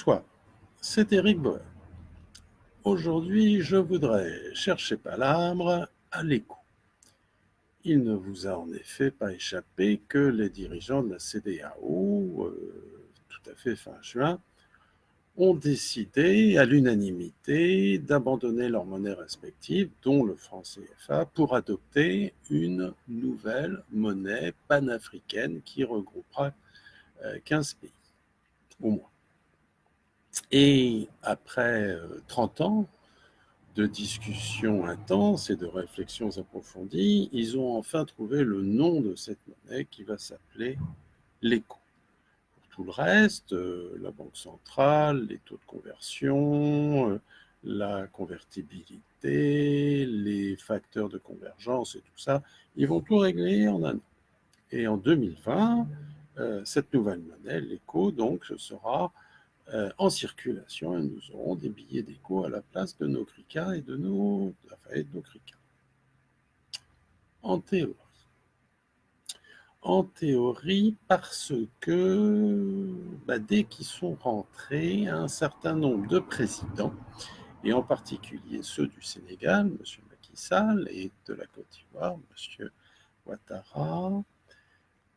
Bonsoir, c'est Éric Boer. Aujourd'hui, je voudrais chercher palabres à l'écho. Il ne vous a en effet pas échappé que les dirigeants de la CEDEAO, tout à fait fin juin, ont décidé à l'unanimité d'abandonner leurs monnaies respectives, dont le franc CFA, pour adopter une nouvelle monnaie panafricaine qui regroupera 15 pays, au moins. Et après 30 ans de discussions intenses et de réflexions approfondies, ils ont enfin trouvé le nom de cette monnaie qui va s'appeler l'ECO. Pour tout le reste, la banque centrale, les taux de conversion, la convertibilité, les facteurs de convergence et tout ça, ils vont tout régler en un an. Et en 2020, cette nouvelle monnaie, l'ECO, donc, sera en circulation et nous aurons des billets d'éco à la place de nos crica et de nos crica. En théorie. En théorie, parce que dès qu'ils sont rentrés, un certain nombre de présidents, et en particulier ceux du Sénégal, M. Macky Sall, et de la Côte d'Ivoire, M. Ouattara,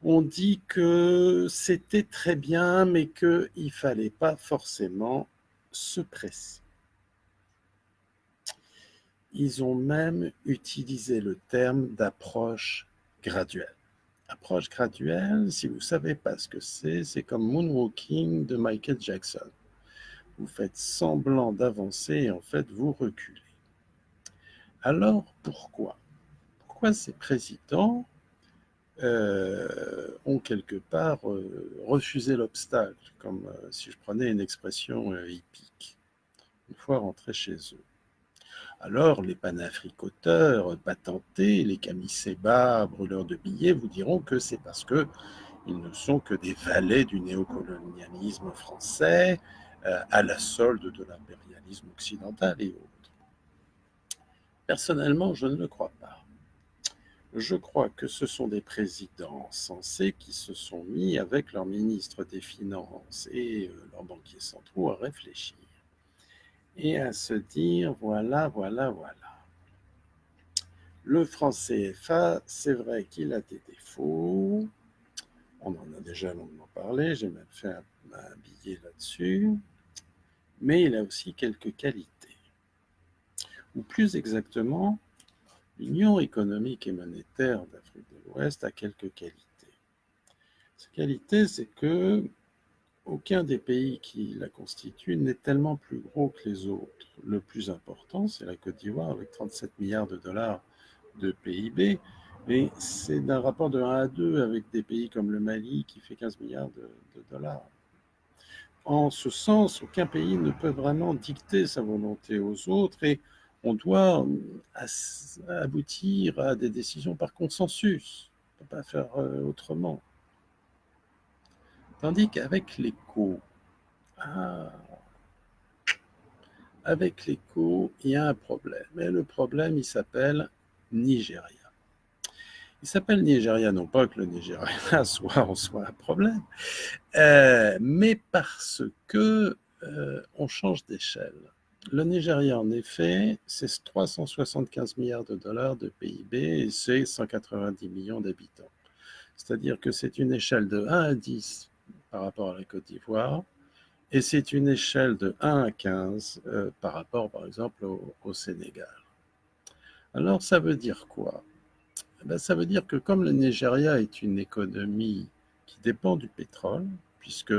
ont dit que c'était très bien, mais qu'il ne fallait pas forcément se presser. Ils ont même utilisé le terme d'approche graduelle. Approche graduelle, si vous ne savez pas ce que c'est comme moonwalking de Michael Jackson. Vous faites semblant d'avancer et en fait vous reculez. Alors pourquoi ces présidents ont quelque part refusé l'obstacle, comme si je prenais une expression hippique, une fois rentrés chez eux? Alors, les panafricoteurs patentés, les camisébas, brûleurs de billets, vous diront que c'est parce qu'ils ne sont que des valets du néocolonialisme français, à la solde de l'impérialisme occidental et autres. Personnellement, je ne le crois pas. Je crois que ce sont des présidents sensés qui se sont mis avec leur ministre des Finances et leurs banquiers centraux à réfléchir et à se dire voilà. Le franc CFA, c'est vrai qu'il a des défauts. On en a déjà longuement parlé, j'ai même fait un billet là-dessus. Mais il a aussi quelques qualités. Ou plus exactement, l'Union économique et monétaire d'Afrique de l'Ouest a quelques qualités. Ces qualités, c'est que aucun des pays qui la constituent n'est tellement plus gros que les autres. Le plus important, c'est la Côte d'Ivoire avec 37 milliards de dollars de PIB, mais c'est d'un rapport de 1 à 2 avec des pays comme le Mali qui fait 15 milliards de dollars. En ce sens, aucun pays ne peut vraiment dicter sa volonté aux autres et on doit aboutir à des décisions par consensus. On ne peut pas faire autrement. Tandis qu'avec l'éco, avec l'éco, il y a un problème. Et le problème, il s'appelle Nigeria. Il s'appelle Nigeria, non pas que le Nigeria soit en soi un problème, mais parce que on change d'échelle. Le Nigeria, en effet, c'est 375 milliards de dollars de PIB et c'est 190 millions d'habitants. C'est-à-dire que c'est une échelle de 1 à 10 par rapport à la Côte d'Ivoire et c'est une échelle de 1 à 15 par rapport, par exemple, au Sénégal. Alors, ça veut dire quoi? Ça veut dire que comme le Nigeria est une économie qui dépend du pétrole, puisque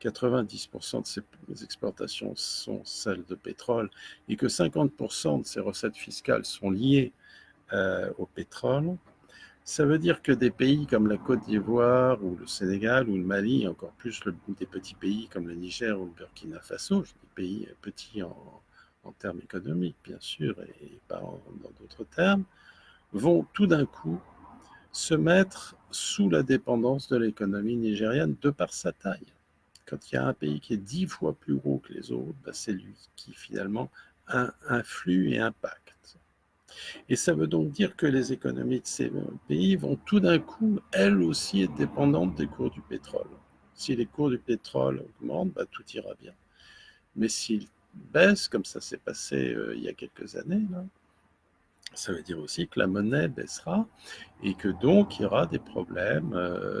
90% de ses exportations sont celles de pétrole et que 50% de ses recettes fiscales sont liées au pétrole, ça veut dire que des pays comme la Côte d'Ivoire ou le Sénégal ou le Mali, encore plus des petits pays comme le Niger ou le Burkina Faso, des pays petits en termes économiques bien sûr et pas dans d'autres termes, vont tout d'un coup se mettre sous la dépendance de l'économie nigériane de par sa taille. Quand il y a un pays qui est 10 fois plus gros que les autres, c'est lui qui finalement influe et impacte. Et ça veut donc dire que les économies de ces pays vont tout d'un coup, elles aussi, être dépendantes des cours du pétrole. Si les cours du pétrole augmentent, tout ira bien. Mais s'il baisse, comme ça s'est passé il y a quelques années, là, ça veut dire aussi que la monnaie baissera et que donc il y aura des problèmes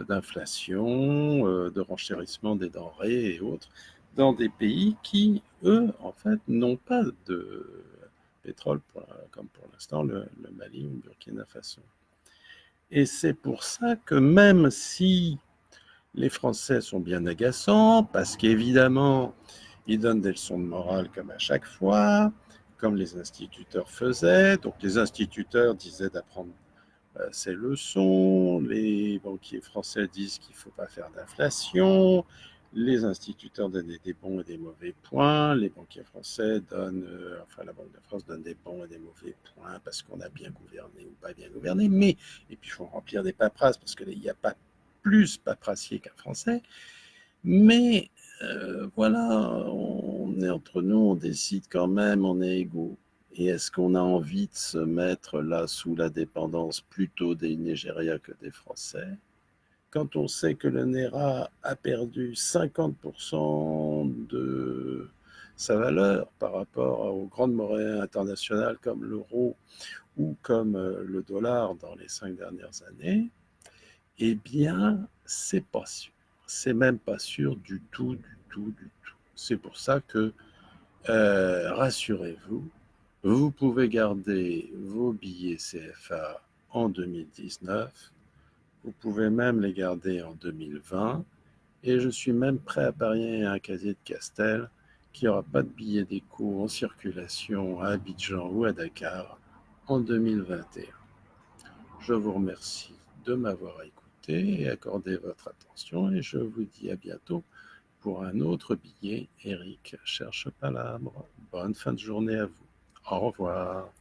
d'inflation, de renchérissement des denrées et autres dans des pays qui, eux, en fait, n'ont pas de pétrole, comme pour l'instant le Mali ou le Burkina Faso. Et c'est pour ça que même si les Français sont bien agaçants, parce qu'évidemment, ils donnent des leçons de morale comme à chaque fois, comme les instituteurs faisaient. Donc les instituteurs disaient d'apprendre ces leçons, les banquiers français disent qu'il ne faut pas faire d'inflation, les instituteurs donnaient des bons et des mauvais points, les banquiers français donnent, enfin la Banque de France donne des bons et des mauvais points parce qu'on a bien gouverné ou pas bien gouverné, mais, et puis il faut remplir des paperasses parce qu'il n'y a pas plus paperassier qu'un Français, mais voilà, on est entre nous, on décide quand même, on est égaux. Et est-ce qu'on a envie de se mettre là sous la dépendance plutôt des Nigérias que des Français? Quand on sait que le Naira a perdu 50% de sa valeur par rapport aux grandes monnaies internationales comme l'euro ou comme le dollar dans les 5 dernières années, eh bien, c'est pas sûr. C'est même pas sûr du tout, du tout, du tout. C'est pour ça que, rassurez-vous, vous pouvez garder vos billets CFA en 2019, vous pouvez même les garder en 2020, et je suis même prêt à parier un casier de Castel qu'il n'y aura pas de billets d'éco en circulation à Abidjan ou à Dakar en 2021. Je vous remercie de m'avoir écouté et accordé votre attention et je vous dis à bientôt pour un autre billet. Eric cherche Palabre. Bonne fin de journée à vous. Au revoir.